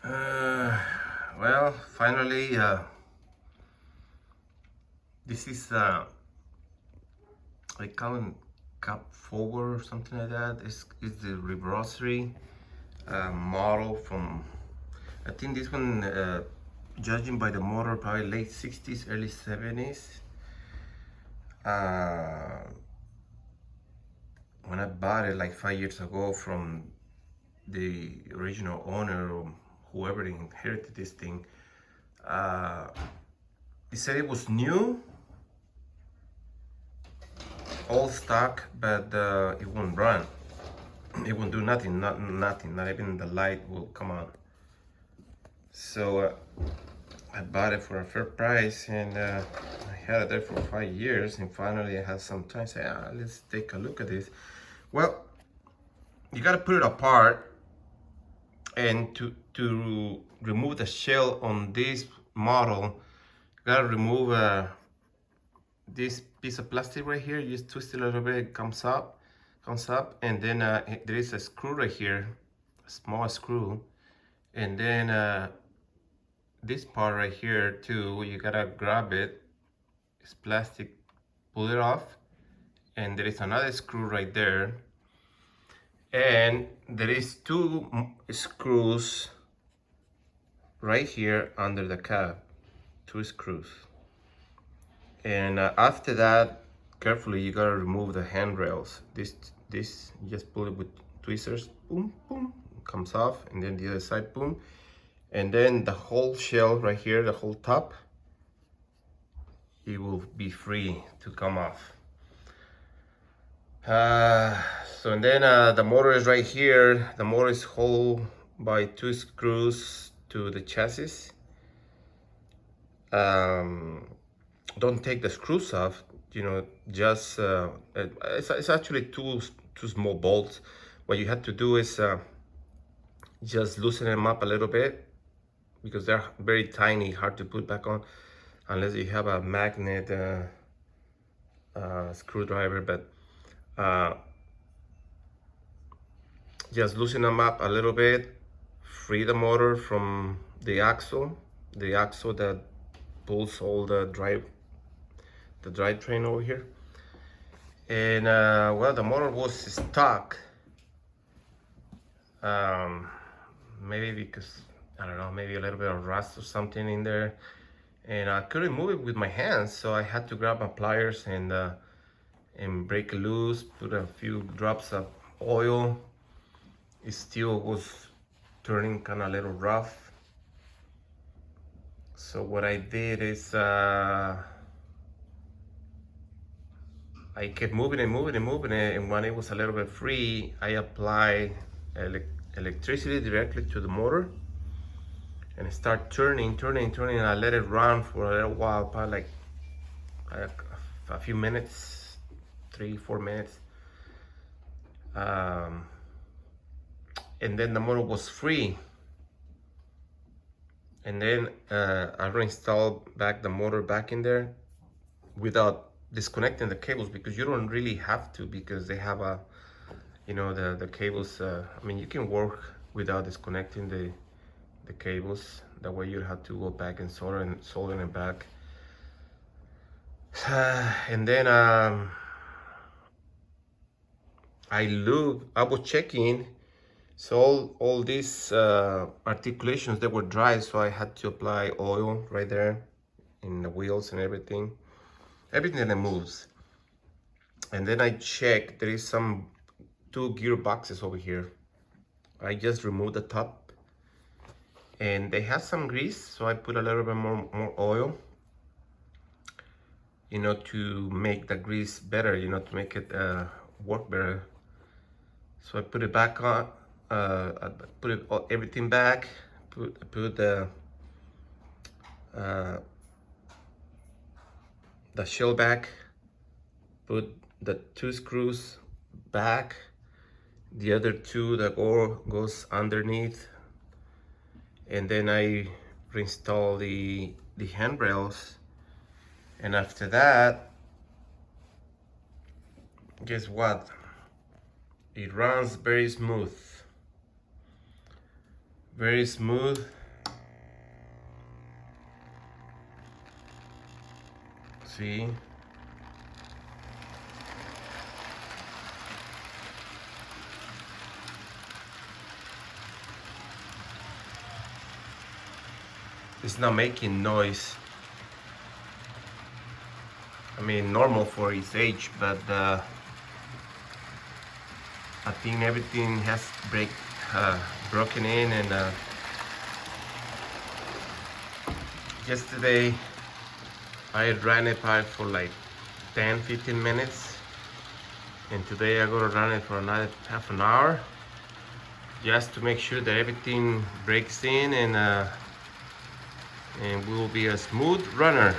Uh, well, finally, this is I call it cup forward or something like that. It's the rivarossi model from, I think this one, judging by the motor, probably late 60s, early 70s. Uh, when I bought it like 5 years ago from the original owner or whoever inherited this thing, uh, he said it was new, all stock, but it won't run. It won't do nothing, nothing, not even the light will come on. So I bought it for a fair price, and I had it there for 5 years, and finally I had some time to say, let's take a look at this. Well, you gotta put it apart, and to remove the shell on this model, you gotta remove this piece of plastic right here. You just twist it a little bit, it comes up, and then there is a screw right here, a small screw, and then this part right here too, you gotta grab it. It's plastic, pull it off, and there is another screw right there, and there is two screws right here under the cab, two screws. And after that, carefully you gotta remove the handrails. This you just pull it with tweezers, boom, boom, comes off, and then the other side, boom, and then the whole shell right here, the whole top, it will be free to come off. So and then the motor is right here. The motor is held by two screws to the chassis. Don't take the screws off, just it's actually two small bolts. What you have to do is just loosen them up a little bit, because they're very tiny, hard to put back on unless you have a magnet screwdriver. But just loosen them up a little bit, free the motor from the axle that pulls all the drivetrain over here. And well, the motor was stuck, maybe because, I don't know, maybe a little bit of rust or something in there, and I couldn't move it with my hands, so I had to grab my pliers and break it loose, put a few drops of oil. It still was turning kind of a little rough, so what I did is I kept moving and moving and moving it, and when it was a little bit free, I applied electricity directly to the motor, and I start turning, and I let it run for a little while, probably like a few minutes, 3-4 minutes, and then the motor was free. And then I reinstalled back the motor back in there without disconnecting the cables, because you don't really have to, because they have a, the cables, I mean, you can work without disconnecting the cables. That way you have to go back and solder it back. And then I was checking, so all these articulations, they were dry, so I had to apply oil right there in the wheels and everything that moves. And then I checked, there is some two gearboxes over here. I just removed the top, and they have some grease, so I put a little bit more oil, to make the grease better, to make it work better. So I put it back on, I put everything back, put the shell back, put the two screws back, the other two that goes underneath, and then I reinstall the handrails. And after that, guess what? It runs very smooth, Very smooth. See? It's not making noise. I mean, normal for its age, but I think everything has broken in, and yesterday I ran it by for like 10-15 minutes, and today I gotta run it for another half an hour just to make sure that everything breaks in, and we will be a smooth runner.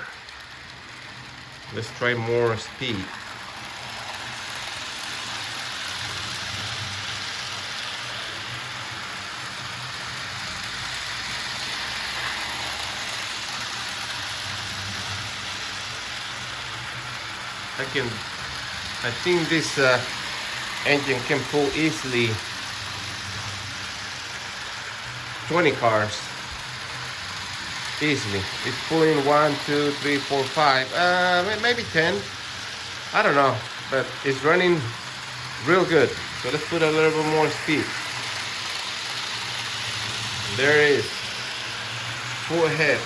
Let's try more speed. I think this engine can pull easily 20 cars. Easily. It's pulling 1, 2, 3, 4, 5, maybe 10. I don't know, but it's running real good. So let's put a little bit more speed. There it is. Full ahead.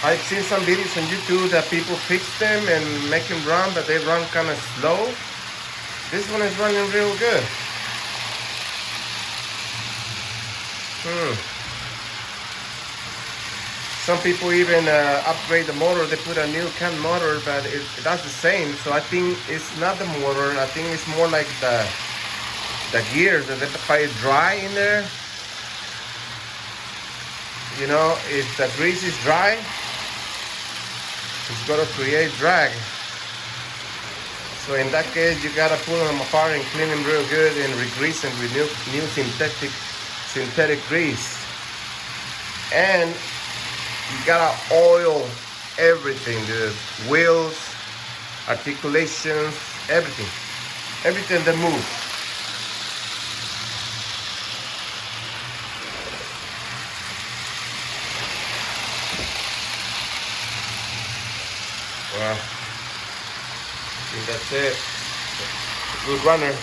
I've seen some videos on YouTube that people fix them and make them run, but they run kind of slow. This one is running real good. Some people even upgrade the motor. They put a new can motor, but it does the same. So I think it's not the motor. I think it's more like the gears that they probably dry in there. You know, if the grease is dry, it's gonna create drag. So in that case, you gotta pull them apart and clean them real good and re-grease them with new synthetic grease. And you gotta oil everything, dude. Wheels, articulations, everything that moves. Well, I think that's it. Good runner.